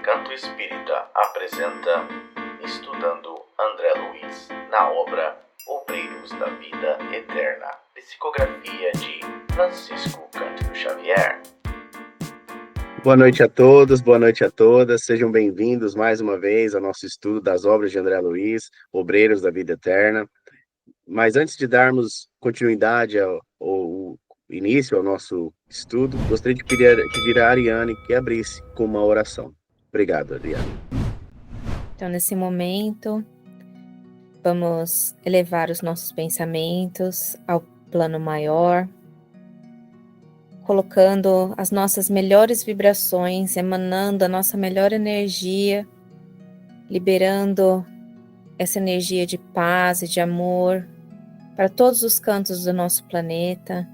Canto Espírita apresenta Estudando André Luiz, na obra Obreiros da Vida Eterna, psicografia de Francisco Cândido Xavier. Boa noite a todos, boa noite a todas, sejam bem-vindos mais uma vez ao nosso estudo das obras de André Luiz, Obreiros da Vida Eterna. Mas antes de darmos continuidade ao início ao nosso estudo, gostaria de pedir a Ariane que abrisse com uma oração. Obrigado, Ariane. Então, nesse momento, vamos elevar os nossos pensamentos ao plano maior, colocando as nossas melhores vibrações, emanando a nossa melhor energia, liberando essa energia de paz e de amor para todos os cantos do nosso planeta.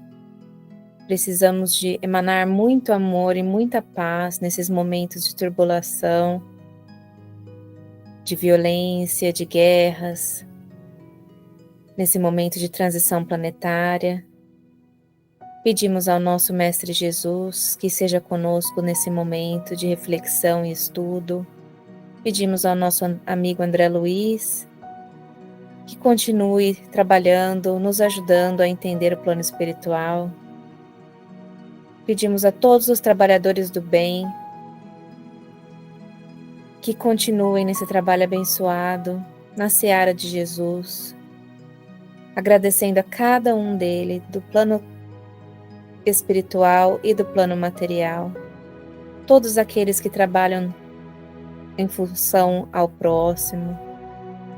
Precisamos de emanar muito amor e muita paz nesses momentos de turbulação, de violência, de guerras, nesse momento de transição planetária. Pedimos ao nosso Mestre Jesus que seja conosco nesse momento de reflexão e estudo. Pedimos ao nosso amigo André Luiz que continue trabalhando, nos ajudando a entender o plano espiritual. Pedimos a todos os trabalhadores do bem que continuem nesse trabalho abençoado, na seara de Jesus, agradecendo a cada um deles, do plano espiritual e do plano material, todos aqueles que trabalham em função ao próximo,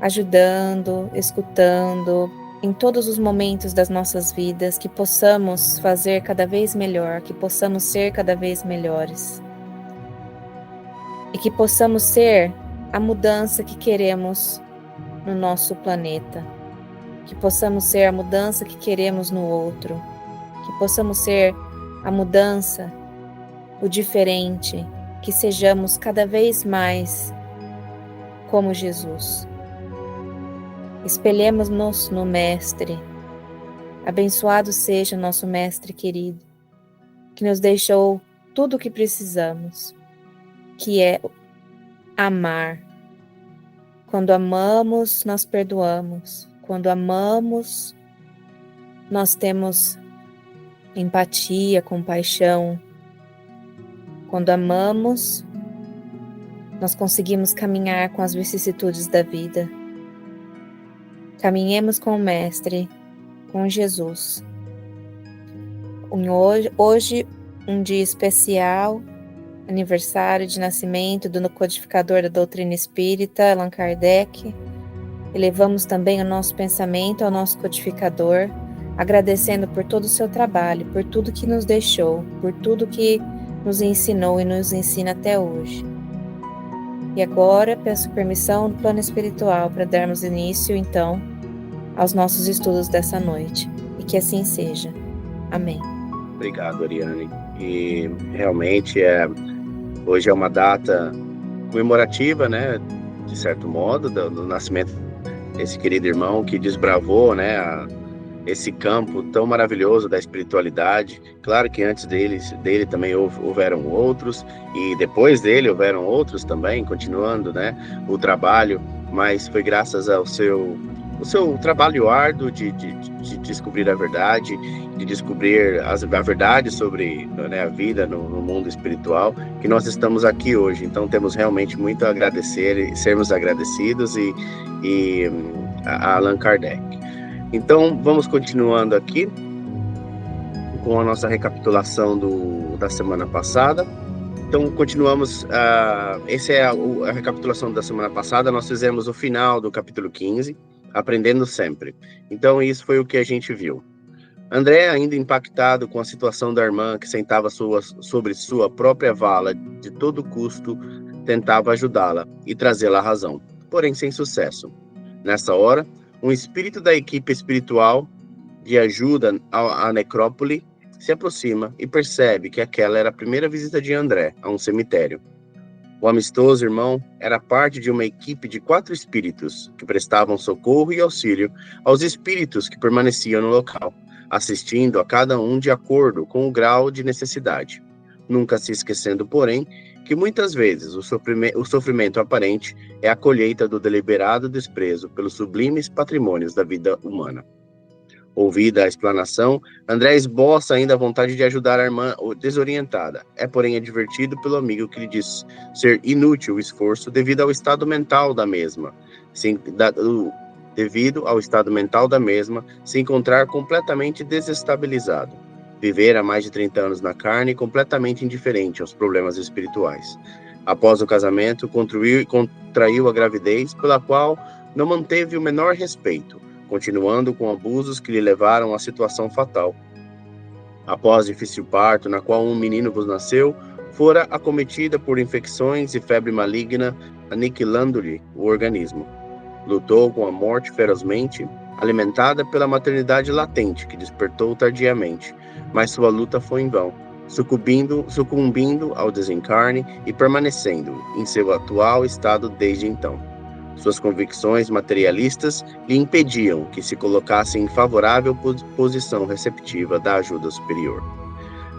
ajudando, escutando, em todos os momentos das nossas vidas, que possamos fazer cada vez melhor, que possamos ser cada vez melhores e que possamos ser a mudança que queremos no nosso planeta, que possamos ser a mudança que queremos no outro, que possamos ser a mudança, o diferente, que sejamos cada vez mais como Jesus. Espelhemos-nos no Mestre. Abençoado seja nosso Mestre querido, que nos deixou tudo o que precisamos, que é amar. Quando amamos, nós perdoamos. Quando amamos, nós temos empatia, compaixão. Quando amamos, nós conseguimos caminhar com as vicissitudes da vida. Caminhemos com o Mestre, com Jesus. Hoje, um dia especial, aniversário de nascimento do codificador da doutrina espírita, Allan Kardec. Elevamos também o nosso pensamento ao nosso codificador, agradecendo por todo o seu trabalho, por tudo que nos deixou, por tudo que nos ensinou e nos ensina até hoje. E agora peço permissão do plano espiritual para darmos início, então, aos nossos estudos dessa noite. E que assim seja. Amém. Obrigado, Ariane. E realmente hoje é uma data comemorativa, né, de certo modo, do nascimento desse querido irmão que desbravou, né, esse campo tão maravilhoso da espiritualidade. Claro que antes dele também houveram outros, e depois dele houveram outros também, continuando, né, o trabalho, mas foi graças ao seu trabalho árduo de descobrir a verdade, de descobrir a verdade sobre, né, a vida no mundo espiritual, que nós estamos aqui hoje. Então temos realmente muito a agradecer e sermos agradecidos a Allan Kardec. Então, vamos continuando aqui com a nossa recapitulação da semana passada. Então, continuamos, essa é a recapitulação da semana passada. Nós fizemos o final do capítulo 15, Aprendendo Sempre. Então, isso foi o que a gente viu. André, ainda impactado com a situação da irmã que sentava sobre sua própria vala, de todo custo, tentava ajudá-la e trazê-la à razão, porém sem sucesso. Nessa hora, um espírito da equipe espiritual de ajuda à necrópole se aproxima e percebe que aquela era a primeira visita de André a um cemitério. O amistoso irmão era parte de uma equipe de 4 espíritos que prestavam socorro e auxílio aos espíritos que permaneciam no local, assistindo a cada um de acordo com o grau de necessidade, nunca se esquecendo, porém, que muitas vezes o sofrimento aparente é a colheita do deliberado desprezo pelos sublimes patrimônios da vida humana. Ouvida a explanação, André esboça ainda a vontade de ajudar a irmã desorientada. É, porém, advertido pelo amigo que lhe diz ser inútil o esforço devido ao estado mental da mesma. Devido ao estado mental da mesma, se encontrar completamente desestabilizado. Viver há mais de 30 anos na carne, completamente indiferente aos problemas espirituais. Após o casamento, contraiu a gravidez, pela qual não manteve o menor respeito, continuando com abusos que lhe levaram à situação fatal. Após difícil parto, na qual um menino vos nasceu, fora acometida por infecções e febre maligna, aniquilando-lhe o organismo. Lutou com a morte ferozmente, alimentada pela maternidade latente, que despertou tardiamente, mas sua luta foi em vão, sucumbindo ao desencarne e permanecendo em seu atual estado desde então. Suas convicções materialistas lhe impediam que se colocasse em favorável posição receptiva da ajuda superior.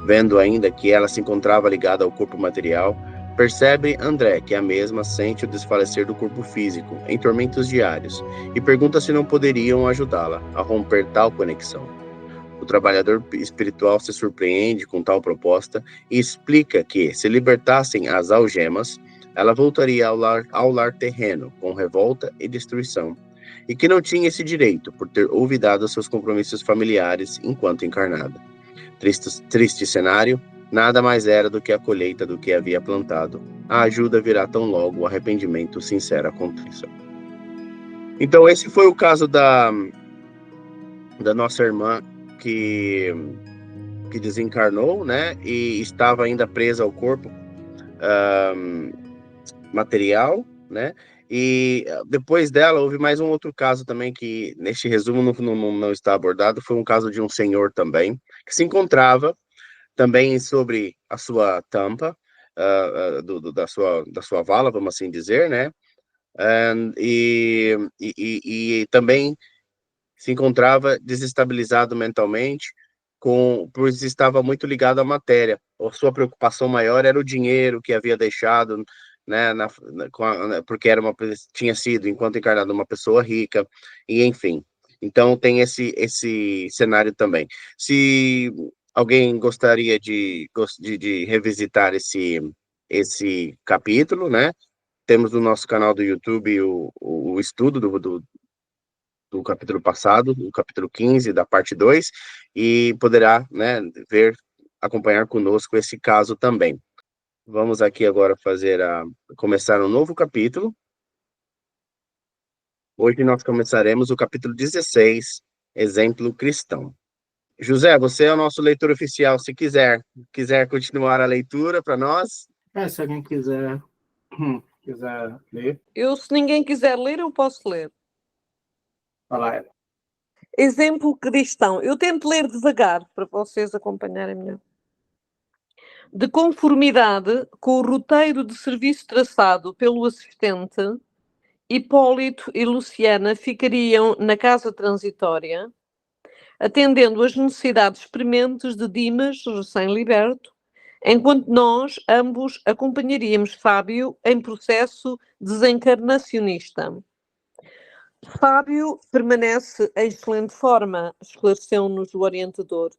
Vendo ainda que ela se encontrava ligada ao corpo material, percebe André que a mesma sente o desfalecer do corpo físico em tormentos diários e pergunta se não poderiam ajudá-la a romper tal conexão. O trabalhador espiritual se surpreende com tal proposta e explica que, se libertassem as algemas, ela voltaria ao lar terreno com revolta e destruição, e que não tinha esse direito por ter olvidado seus compromissos familiares enquanto encarnada. Triste cenário, nada mais era do que a colheita do que havia plantado. A ajuda virá tão logo o arrependimento sincero aconteça. Então esse foi o caso da nossa irmã que desencarnou, né, e estava ainda presa ao corpo material, né, e depois dela houve mais um outro caso também que neste resumo não está abordado, foi um caso de um senhor também, que se encontrava também sobre a sua tampa, da sua vala, vamos assim dizer, né, e também se encontrava desestabilizado mentalmente, pois estava muito ligado à matéria. A sua preocupação maior era o dinheiro que havia deixado, né, porque tinha sido, enquanto encarnado, uma pessoa rica, e enfim. Então tem esse cenário também. Se alguém gostaria de revisitar esse capítulo, né, temos no nosso canal do YouTube o estudo do capítulo passado, do capítulo 15, da parte 2, e poderá, né, acompanhar conosco esse caso também. Vamos aqui agora começar um novo capítulo. Hoje nós começaremos o capítulo 16, Exemplo Cristão. José, você é o nosso leitor oficial, se quiser continuar a leitura para nós. Se alguém quiser ler. Se ninguém quiser ler, eu posso ler. Fala. Exemplo cristão. Eu tento ler devagar, para vocês acompanharem melhor. De conformidade com o roteiro de serviço traçado pelo assistente, Hipólito e Luciana ficariam na casa transitória, atendendo às necessidades prementes de Dimas, recém-liberto, enquanto nós, ambos, acompanharíamos Fábio em processo desencarnacionista. Fábio permanece em excelente forma, esclareceu-nos o orientador,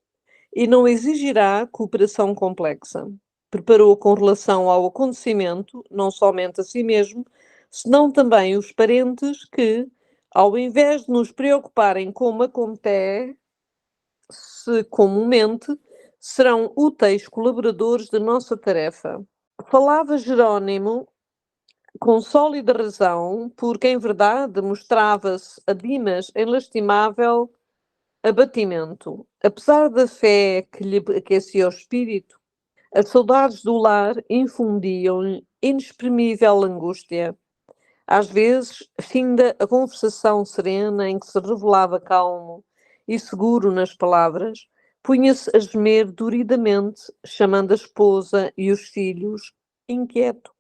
e não exigirá cooperação complexa. Preparou com relação ao acontecimento, não somente a si mesmo, senão também os parentes que, ao invés de nos preocuparem como acontece comumente, serão úteis colaboradores de nossa tarefa. Falava Jerónimo com sólida razão, porque em verdade mostrava-se a Dimas em lastimável abatimento. Apesar da fé que lhe aquecia o espírito, as saudades do lar infundiam-lhe inexprimível angústia. Às vezes, finda a conversação serena em que se revelava calmo e seguro nas palavras, punha-se a gemer doridamente, chamando a esposa e os filhos, inquieto.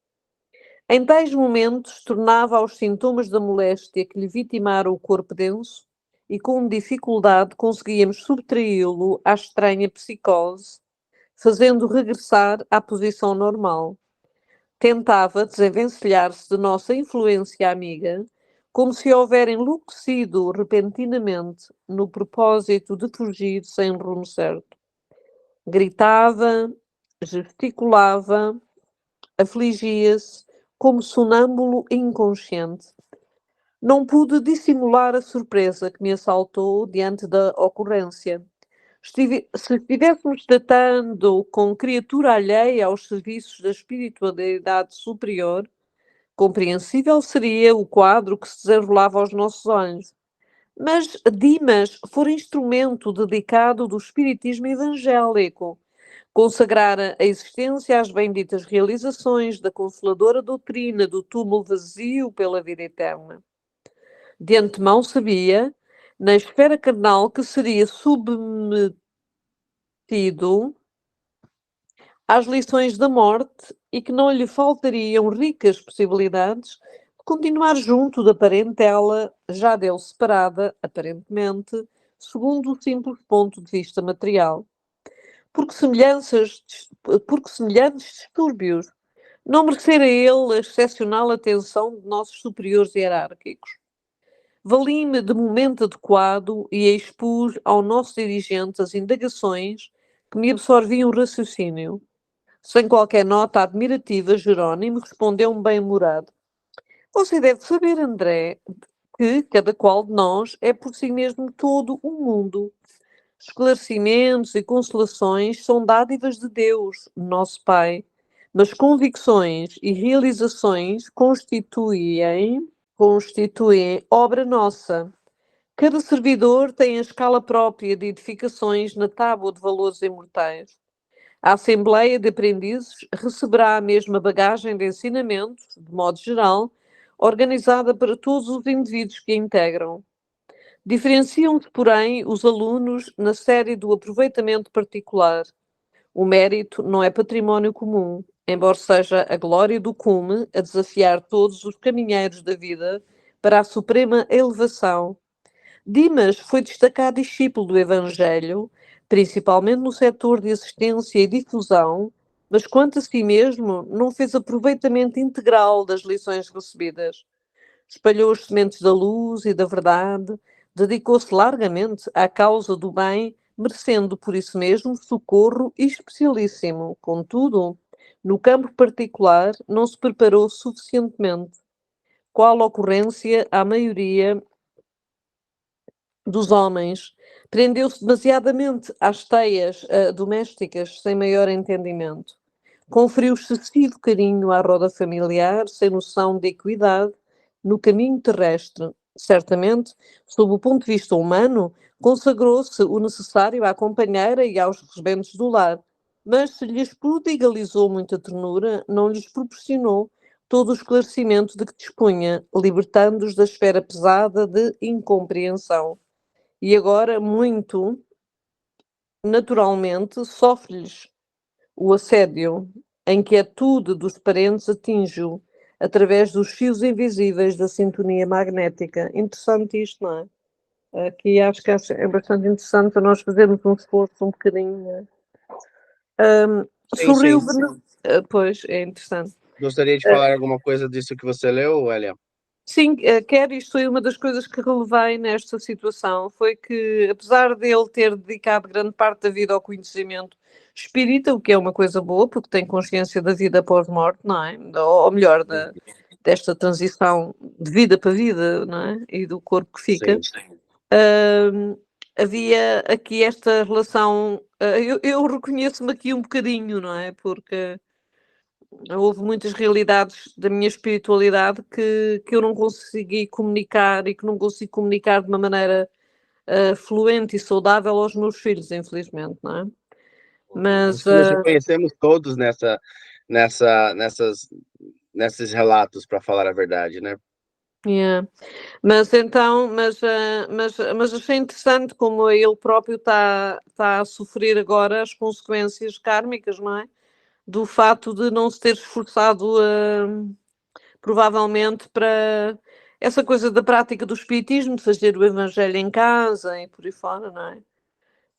Em tais momentos, tornava aos sintomas da moléstia que lhe vitimara o corpo denso e com dificuldade conseguíamos subtraí-lo à estranha psicose, fazendo regressar à posição normal. tentava desenvencilhar-se de nossa influência amiga, como se houver enlouquecido repentinamente no propósito de fugir sem rumo certo. Gritava, gesticulava, afligia-se, como sonâmbulo inconsciente. Não pude dissimular a surpresa que me assaltou diante da ocorrência. Se estivéssemos tratando com criatura alheia aos serviços da espiritualidade superior, compreensível seria o quadro que se desenrolava aos nossos olhos. Mas Dimas fora instrumento dedicado do espiritismo evangélico, consagrara a existência às benditas realizações da consoladora doutrina do túmulo vazio pela vida eterna. De antemão sabia, na esfera carnal, que seria submetido às lições da morte e que não lhe faltariam ricas possibilidades de continuar junto da parentela, já dele separada, aparentemente, segundo o simples ponto de vista material. Porque semelhantes distúrbios não merecera ele a excepcional atenção de nossos superiores hierárquicos. Vali-me de momento adequado e expus ao nosso dirigente as indagações que me absorviam o raciocínio. Sem qualquer nota admirativa, Jerónimo respondeu-me bem-humorado. Você deve saber, André, que cada qual de nós é por si mesmo todo um mundo. Esclarecimentos e consolações são dádivas de Deus, nosso Pai, mas convicções e realizações constituem obra nossa. Cada servidor tem a escala própria de edificações na tábua de valores imortais. A Assembleia de Aprendizes receberá a mesma bagagem de ensinamentos, de modo geral, organizada para todos os indivíduos que a integram. Diferenciam-se, porém, os alunos na série do aproveitamento particular. O mérito não é património comum, embora seja a glória do cume a desafiar todos os caminheiros da vida para a suprema elevação. Dimas foi destacado discípulo do Evangelho, principalmente no setor de assistência e difusão, mas quanto a si mesmo, não fez aproveitamento integral das lições recebidas. Espalhou as sementes da luz e da verdade, dedicou-se largamente à causa do bem, merecendo por isso mesmo socorro especialíssimo. Contudo, no campo particular, não se preparou suficientemente. Qual ocorrência à maioria dos homens? Prendeu-se demasiadamente às teias domésticas, sem maior entendimento. Conferiu excessivo carinho à roda familiar, sem noção de equidade no caminho terrestre. Certamente, sob o ponto de vista humano, consagrou-se o necessário à companheira e aos rebentos do lar, mas se lhes prodigalizou muita ternura, não lhes proporcionou todo o esclarecimento de que dispunha, libertando-os da esfera pesada de incompreensão. E agora, muito naturalmente, sofre-lhes o assédio, a inquietude dos parentes atinge-o através dos fios invisíveis da sintonia magnética. Interessante isto, não é? Aqui acho que é bastante interessante para nós fazermos um esforço um bocadinho. Sorriu. Pois, é interessante. Gostaria de falar alguma coisa disso que você leu, Elia? Sim, isto foi uma das coisas que relevei nesta situação, foi que, apesar dele ter dedicado grande parte da vida ao conhecimento espírita, o que é uma coisa boa, porque tem consciência da vida pós-morte, não é? Ou melhor, desta transição de vida para vida, não é? E do corpo que fica. Havia aqui esta relação, eu reconheço-me aqui um bocadinho, não é? Porque houve muitas realidades da minha espiritualidade que eu não consegui comunicar e que não consigo comunicar de uma maneira fluente e saudável aos meus filhos, infelizmente, não é? Mas nos reconhecemos todos nesses relatos, para falar a verdade, né? Yeah. Mas então, mas achei interessante como ele próprio está a sofrer agora as consequências kármicas, não é? Do fato de não se ter esforçado provavelmente para essa coisa da prática do espiritismo, de fazer o evangelho em casa e por aí fora, não é?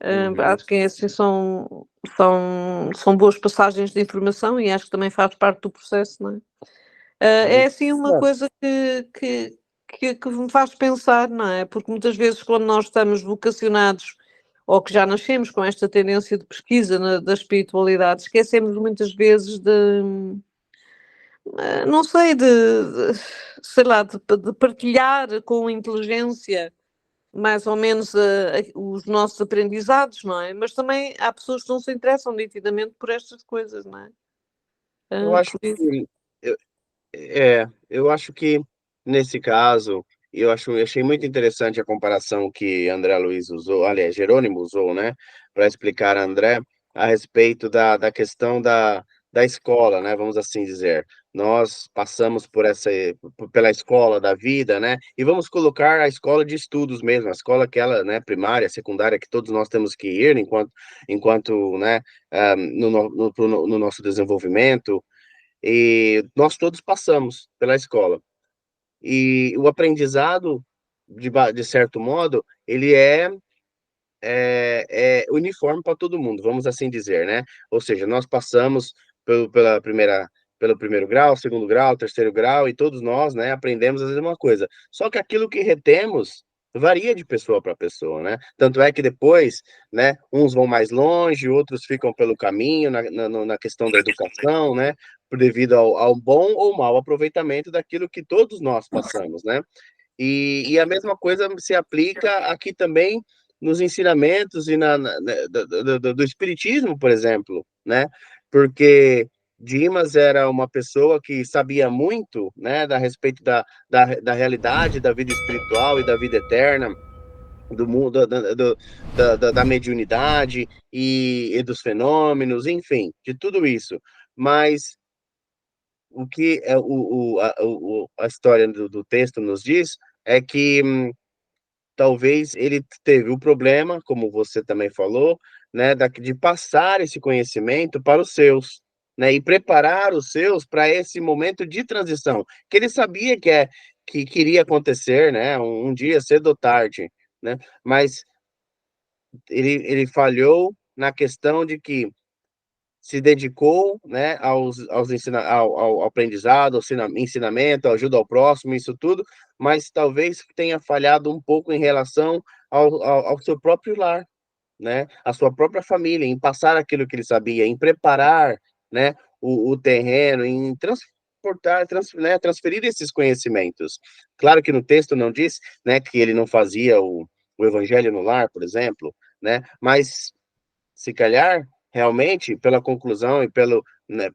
Acho que assim são boas passagens de informação e acho que também faz parte do processo, não é? É assim uma coisa que me faz pensar, não é? Porque muitas vezes quando nós estamos vocacionados ou que já nascemos com esta tendência de pesquisa da espiritualidade, esquecemos muitas vezes não sei, sei lá, de partilhar com inteligência mais ou menos os nossos aprendizados, não é? Mas também há pessoas que não se interessam nitidamente por estas coisas, não é? Eu acho Por isso. que eu acho que nesse caso, eu achei muito interessante a comparação que André Luiz usou, aliás, Jerônimo usou, né, para explicar a André a respeito da questão da escola, né, vamos assim dizer. Nós passamos pela escola da vida, né, e vamos colocar a escola de estudos mesmo, a escola aquela, né, primária, secundária, que todos nós temos que ir enquanto, né, no nosso desenvolvimento, e nós todos passamos pela escola. E o aprendizado, de certo modo, ele é uniforme para todo mundo, vamos assim dizer, né? Ou seja, nós passamos pelo primeiro grau, segundo grau, terceiro grau, e todos nós, né, aprendemos a mesma coisa. Só que aquilo que retemos varia de pessoa para pessoa, né? Tanto é que depois, né, uns vão mais longe, outros ficam pelo caminho na questão da educação, né? Devido ao bom ou mau aproveitamento daquilo que todos nós passamos, né? E a mesma coisa se aplica aqui também nos ensinamentos e do espiritismo, por exemplo, né? Porque Dimas era uma pessoa que sabia muito, né, a respeito da realidade da vida espiritual e da vida eterna, do mundo, da mediunidade e dos fenômenos, enfim, de tudo isso. Mas o que a história do texto nos diz é que talvez ele teve o problema, como você também falou, né, de passar esse conhecimento para os seus, né, e preparar os seus para esse momento de transição, que ele sabia que queria acontecer, né, um dia, cedo ou tarde, né, mas ele falhou na questão de que se dedicou, né, ao aprendizado, ao ensinamento, à ajuda ao próximo, isso tudo, mas talvez tenha falhado um pouco em relação ao seu próprio lar, né, a sua própria família, em passar aquilo que ele sabia, em preparar, né, o terreno, em transferir esses conhecimentos. Claro que no texto não diz, né, que ele não fazia o evangelho no lar, por exemplo, né, mas se calhar, realmente, pela conclusão e né,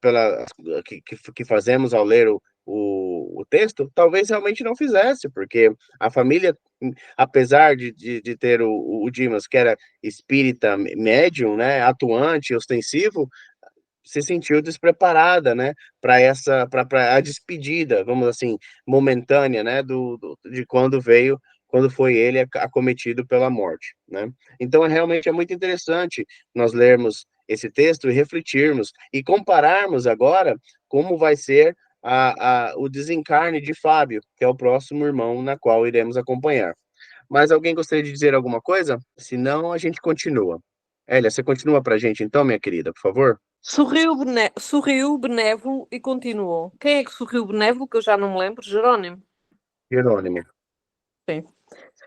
que fazemos ao ler o texto, talvez realmente não fizesse, porque a família, apesar de ter o Dimas, que era espírita médium, né, atuante, ostensivo, se sentiu despreparada, né, para a despedida, vamos assim, momentânea, né, de quando foi ele acometido pela morte, né? Então, realmente é muito interessante nós lermos esse texto e refletirmos e compararmos agora como vai ser o desencarne de Fábio, que é o próximo irmão na qual iremos acompanhar. Mas alguém gostaria de dizer alguma coisa? Senão, a gente continua. Hélia, você continua para a gente então, minha querida, por favor? Sorriu benévolo e continuou. Quem é que sorriu benévolo, que eu já não me lembro? Jerónimo. Jerônimo. Sim.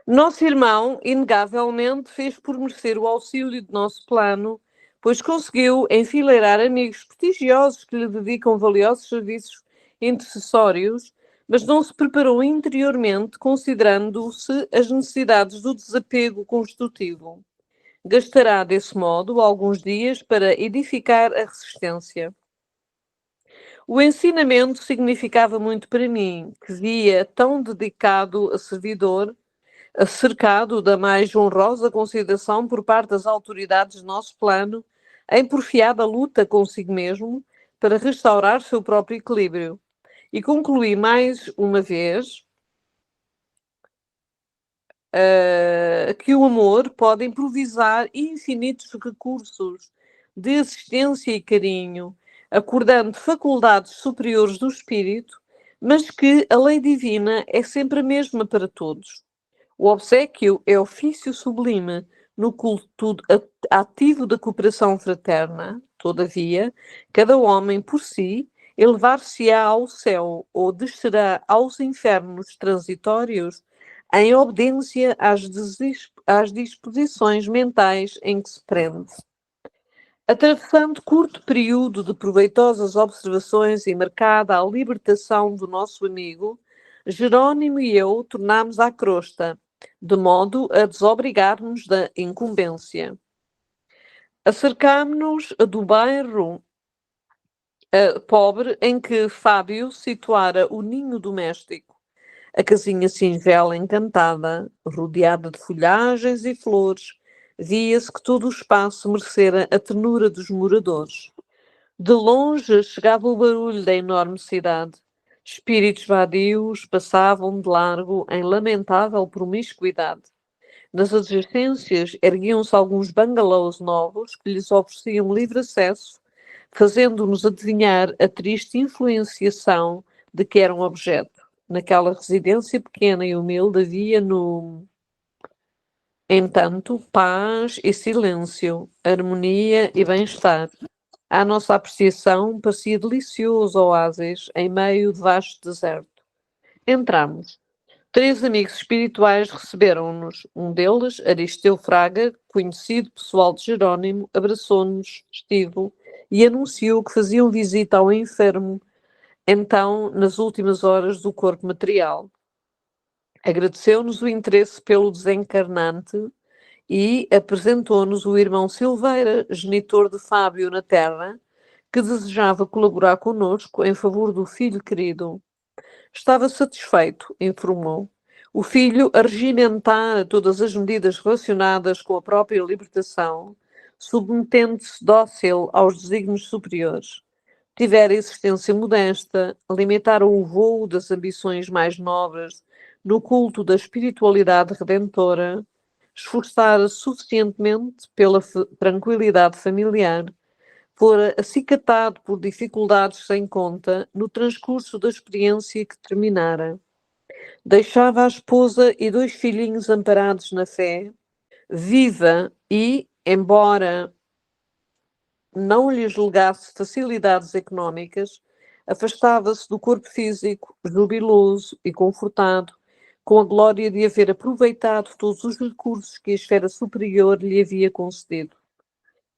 Nosso irmão, inegavelmente, fez por merecer o auxílio de nosso plano, pois conseguiu enfileirar amigos prestigiosos que lhe dedicam valiosos serviços intercessórios, mas não se preparou interiormente, considerando-se as necessidades do desapego construtivo. Gastará, desse modo, alguns dias para edificar a resistência. O ensinamento significava muito para mim, que via tão dedicado a servidor, cercado da mais honrosa consideração por parte das autoridades do nosso plano, em porfiada luta consigo mesmo para restaurar seu próprio equilíbrio. E concluí mais uma vez que o amor pode improvisar infinitos recursos de assistência e carinho, acordando faculdades superiores do espírito, mas que a lei divina é sempre a mesma para todos. O obséquio é ofício sublime, no culto ativo da cooperação fraterna, todavia, cada homem por si elevar-se-á ao céu ou descerá aos infernos transitórios em obediência às disposições mentais em que se prende. Atravessando curto período de proveitosas observações e marcada a libertação do nosso amigo, Jerónimo e eu tornámos à crosta, de modo a desobrigar-nos da incumbência. Acercámo-nos do bairro pobre em que Fábio situara o ninho doméstico. A casinha singela encantada, rodeada de folhagens e flores, via-se que todo o espaço merecera a ternura dos moradores. De longe chegava o barulho da enorme cidade. Espíritos vadios passavam de largo em lamentável promiscuidade. Nas adjacências erguiam-se alguns bangalôs novos que lhes ofereciam livre acesso, fazendo-nos adivinhar a triste influenciação de que eram objeto. Naquela residência pequena e humilde havia entanto, paz e silêncio, harmonia e bem-estar. À nossa apreciação, parecia delicioso oásis em meio de vasto deserto. Entramos. 3 amigos espirituais receberam-nos. Um deles, Aristeu Fraga, conhecido pessoal de Jerónimo, abraçou-nos, vestido, e anunciou que faziam visita ao enfermo, então, nas últimas horas do corpo material. Agradeceu-nos o interesse pelo desencarnante e apresentou-nos o irmão Silveira, genitor de Fábio na Terra, que desejava colaborar conosco em favor do filho querido. Estava satisfeito, informou. O filho arregimentara todas as medidas relacionadas com a própria libertação, submetendo-se dócil aos desígnios superiores. Tivera existência modesta, limitara o voo das ambições mais nobres no culto da espiritualidade redentora, esforçara suficientemente pela tranquilidade familiar, fora acicatado por dificuldades sem conta no transcurso da experiência que terminara. Deixava a esposa e 2 filhinhos amparados na fé, viva e, embora não lhes legasse facilidades económicas, afastava-se do corpo físico, jubiloso e confortado, com a glória de haver aproveitado todos os recursos que a esfera superior lhe havia concedido.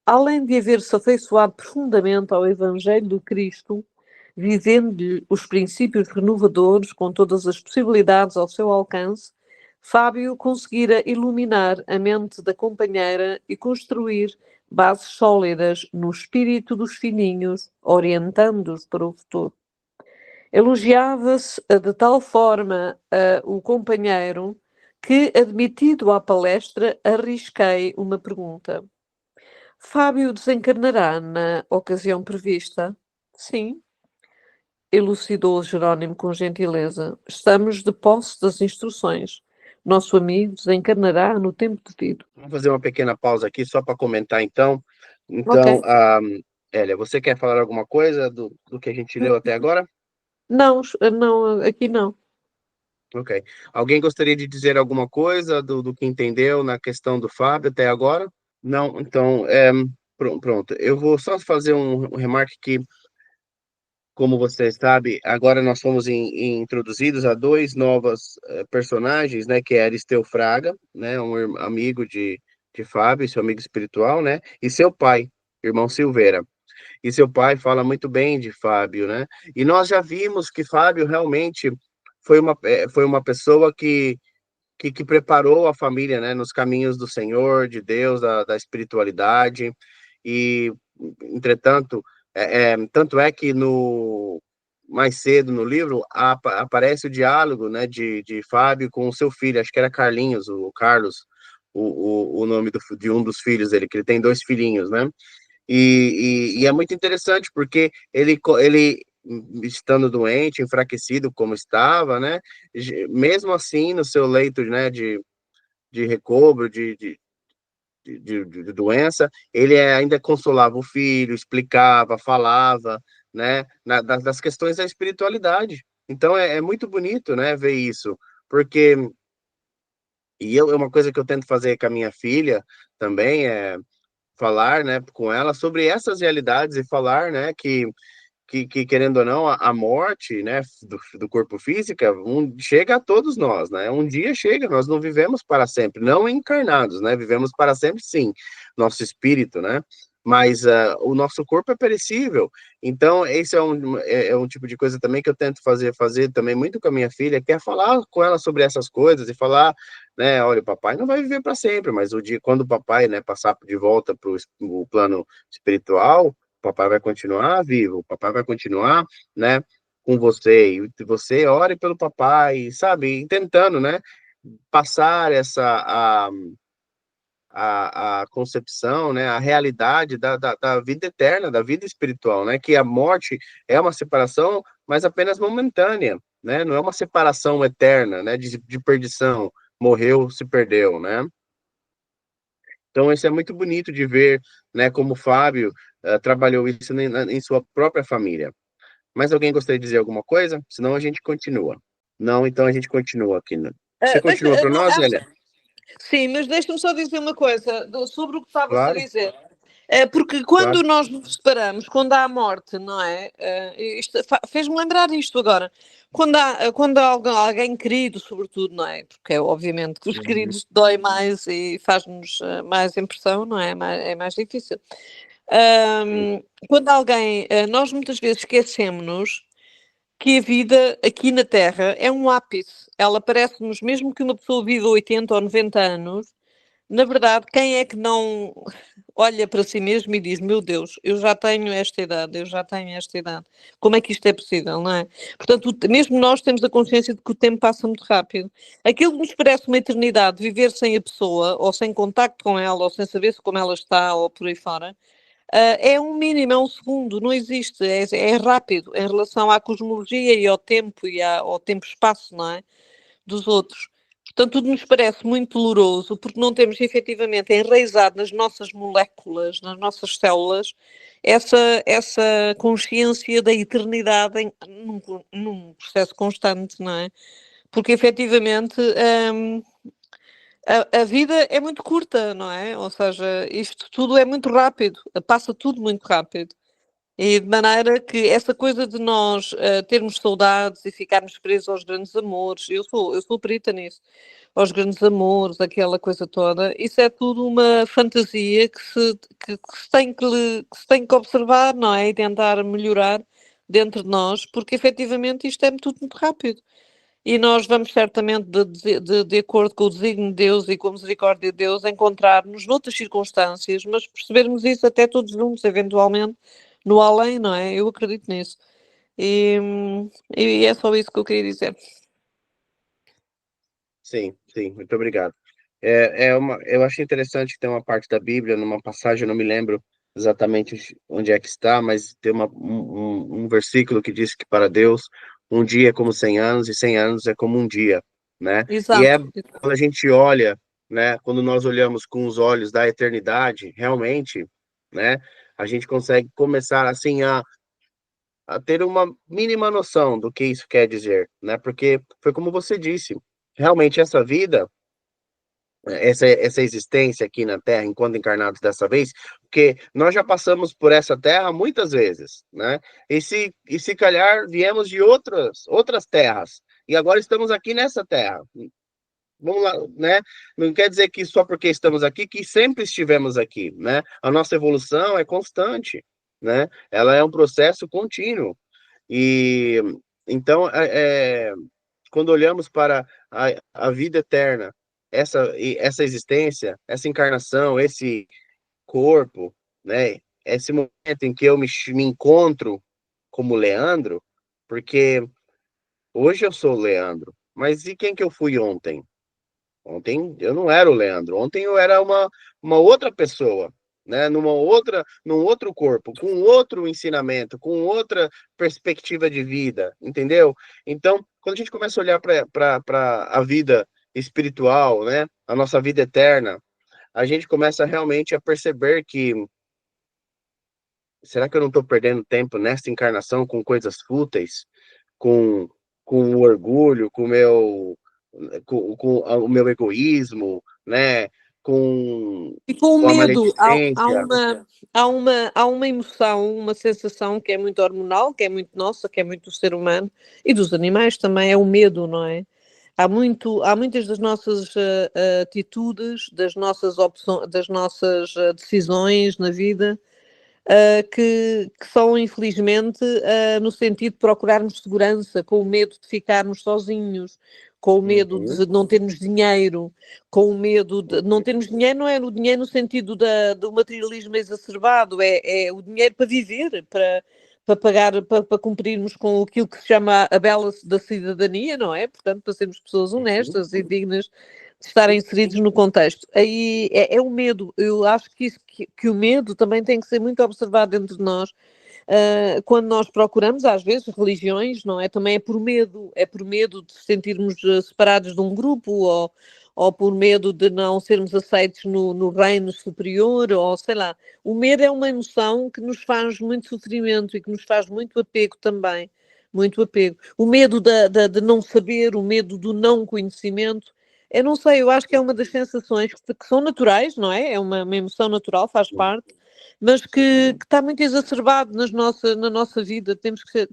Além de haver-se afeiçoado profundamente ao Evangelho do Cristo, vivendo-lhe os princípios renovadores com todas as possibilidades ao seu alcance, Fábio conseguira iluminar a mente da companheira e construir bases sólidas no espírito dos filhinhos, orientando-os para o futuro. Elogiava-se de tal forma o companheiro que, admitido à palestra, arrisquei uma pergunta. Fábio desencarnará na ocasião prevista? Sim, elucidou Jerónimo com gentileza. Estamos de posse das instruções. Nosso amigo desencarnará no tempo devido. Vamos fazer uma pequena pausa aqui só para comentar, então. Ok. Hélia, você quer falar alguma coisa do que a gente leu até agora? Não, aqui não. Ok. Alguém gostaria de dizer alguma coisa do que entendeu na questão do Fábio até agora? Não? Então, pronto. Eu vou só fazer um remarque que, como você sabe, agora nós fomos introduzidos a 2 novos personagens, né? Que é Aristeu Fraga, né? Um amigo de Fábio, seu amigo espiritual, né? E seu pai, irmão Silveira. E seu pai fala muito bem de Fábio, né? E nós já vimos que Fábio realmente foi uma pessoa que preparou a família, né? Nos caminhos do Senhor, de Deus, da espiritualidade. E, entretanto, tanto é que mais cedo no livro aparece o diálogo, né, de Fábio com o seu filho, acho que era Carlinhos, o Carlos, o nome de um dos filhos dele, que ele tem 2 filhinhos, né? E é muito interessante porque ele estando doente, enfraquecido como estava, né? Mesmo assim, no seu leito, né, de recobro, de doença, ele ainda consolava o filho, explicava, falava, né, das questões da espiritualidade. Então é muito bonito, né, ver isso, porque uma coisa que eu tento fazer com a minha filha também é falar, né, com ela sobre essas realidades e falar, né, que querendo ou não, a morte, né, do corpo físico chega a todos nós, né? Um dia chega, nós não vivemos para sempre, não encarnados, né? Vivemos para sempre, sim, nosso espírito, né? Mas o nosso corpo é perecível. Então, esse é um tipo de coisa também que eu tento fazer também muito com a minha filha, que é falar com ela sobre essas coisas e falar, né, olha, o papai não vai viver para sempre, mas o dia quando o papai, né, passar de volta para o plano espiritual, o papai vai continuar vivo, o papai vai continuar, né, com você, e você ore pelo papai, sabe, e tentando, né, passar a concepção, né, a realidade da vida eterna, da vida espiritual, né, que a morte é uma separação, mas apenas momentânea, né, não é uma separação eterna, né, de perdição, morreu, se perdeu, né. Então, isso é muito bonito de ver, né, como o Fábio trabalhou isso em sua própria família. Mais alguém gostaria de dizer alguma coisa? Senão a gente continua. Não, então a gente continua aqui, né? Você continua para Não, nós, Elia? sim, mas deixa-me só dizer uma coisa sobre o que estavas a Claro, dizer. É porque quando claro. nós nos separamos, quando há morte, não é? Isto fez-me lembrar isto agora. Quando há alguém querido, sobretudo, não é? Porque é obviamente que os Uhum. queridos dói mais e faz-nos mais impressão, não é? É mais difícil. Ahm, Quando alguém, nós muitas vezes esquecemos-nos que a vida aqui na Terra é um ápice. Ela parece-nos, mesmo que uma pessoa viva 80 ou 90 anos, na verdade, quem é que não olha para si mesmo e diz: Meu Deus, eu já tenho esta idade, eu já tenho esta idade. Como é que isto é possível, não é? Portanto, mesmo nós temos a consciência de que o tempo passa muito rápido. Aquilo que nos parece uma eternidade, viver sem a pessoa, ou sem contacto com ela, ou sem saber como ela está, ou por aí fora, é um mínimo, é um segundo, não existe, é rápido em relação à cosmologia e ao tempo ao tempo-espaço, não é? Dos outros. Portanto, tudo nos parece muito doloroso porque não temos efetivamente enraizado nas nossas moléculas, nas nossas células, essa consciência da eternidade num processo constante, não é? Porque efetivamente a vida é muito curta, não é? Ou seja, isto tudo é muito rápido, passa tudo muito rápido. E de maneira que essa coisa de nós termos saudades e ficarmos presos aos grandes amores, eu sou perita nisso, aos grandes amores, aquela coisa toda, isso é tudo uma fantasia que se tem que observar, não é? E tentar melhorar dentro de nós, porque efetivamente isto é tudo muito rápido. E nós vamos certamente, de acordo com o desígnio de Deus e com a misericórdia de Deus, encontrar-nos noutras circunstâncias, mas percebermos isso até todos juntos, eventualmente, no além, não é? Eu acredito nisso. E, e é só isso que eu queria dizer. Sim, sim, muito obrigado. Eu acho interessante que tem uma parte da Bíblia, numa passagem, eu não me lembro exatamente onde é que está, mas tem um versículo que diz que para Deus um dia é como 100 anos e 100 anos é como um dia, né? E Exato. quando a gente olha, né, quando nós olhamos com os olhos da eternidade, realmente, né, a gente consegue começar assim a ter uma mínima noção do que isso quer dizer, né? Porque foi como você disse, realmente essa vida, essa existência aqui na Terra, enquanto encarnados dessa vez, porque nós já passamos por essa Terra muitas vezes, né? E se calhar viemos de outras terras, e agora estamos aqui nessa Terra. Vamos lá, né? Não quer dizer que só porque estamos aqui, que sempre estivemos aqui, né? A nossa evolução é constante, né? Ela é um processo contínuo. E então, quando olhamos para a vida eterna, essa existência, essa encarnação, esse corpo, né? Esse momento em que eu me encontro como Leandro, porque hoje eu sou o Leandro, mas e quem que eu fui ontem? Ontem eu não era o Leandro, ontem eu era uma outra pessoa, né? Num outro corpo, com outro ensinamento, com outra perspectiva de vida, entendeu? Então, quando a gente começa a olhar para a vida espiritual, né? A nossa vida eterna, a gente começa realmente a perceber que será que eu não estou perdendo tempo nesta encarnação com coisas fúteis, com, com o orgulho, com o meu com o meu egoísmo, né? E com o Com a medo, maledicência. há uma emoção, uma sensação que é muito hormonal, que é muito nossa, que é muito do ser humano e dos animais também, é o medo, não é? Há muitas das nossas atitudes, das nossas opções, das nossas decisões na vida, que são, infelizmente, no sentido de procurarmos segurança, com o medo de ficarmos sozinhos, com o medo Uhum. de não termos dinheiro, com o medo de não termos dinheiro, não é o dinheiro no sentido do materialismo exacerbado, é o dinheiro para viver, para pagar, para cumprirmos com aquilo que se chama a balance da cidadania, não é? Portanto, para sermos pessoas honestas e dignas de estarem inseridos no contexto. Aí é o medo. Eu acho que o medo também tem que ser muito observado dentro de nós. Quando nós procuramos, às vezes, religiões, não é? Também é por medo de sentirmos separados de um grupo ou por medo de não sermos aceitos no reino superior, ou sei lá. O medo é uma emoção que nos faz muito sofrimento e que nos faz muito apego também. Muito apego. O medo de não saber, o medo do não conhecimento. Eu não sei, eu acho que é uma das sensações que são naturais, não é? É uma emoção natural, faz parte, mas que está muito exacerbado na nossa vida. Temos que ser.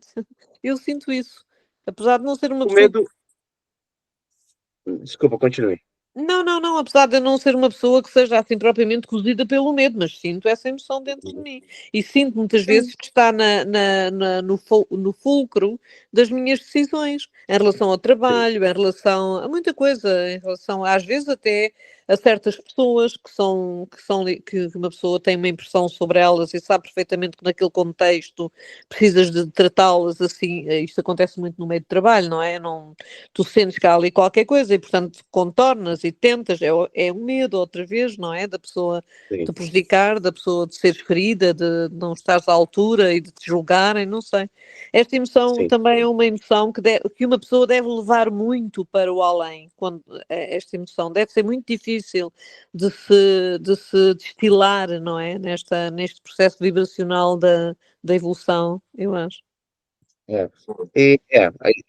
Eu sinto isso. Apesar de não ser uma O pessoa. medo. Desculpa, continue. Não, apesar de eu não ser uma pessoa que seja assim propriamente cozida pelo medo, mas sinto essa emoção dentro de mim. E sinto muitas vezes que está no fulcro das minhas decisões, em relação ao trabalho, em relação a muita coisa, em relação às vezes até a certas pessoas que uma pessoa tem uma impressão sobre elas e sabe perfeitamente que naquele contexto precisas de tratá-las assim. Isto acontece muito no meio de trabalho, não é? Não, tu sentes que há ali qualquer coisa e, portanto, contornas e tentas, é o medo outra vez, não é? Da pessoa Sim. te prejudicar, da pessoa de ser ferida, de não estares à altura e de te julgarem, não sei. Esta emoção Sim. também é uma emoção que uma pessoa deve levar muito para o além. Esta emoção deve ser muito difícil de se destilar, não é? Neste processo vibracional da evolução, eu acho. É.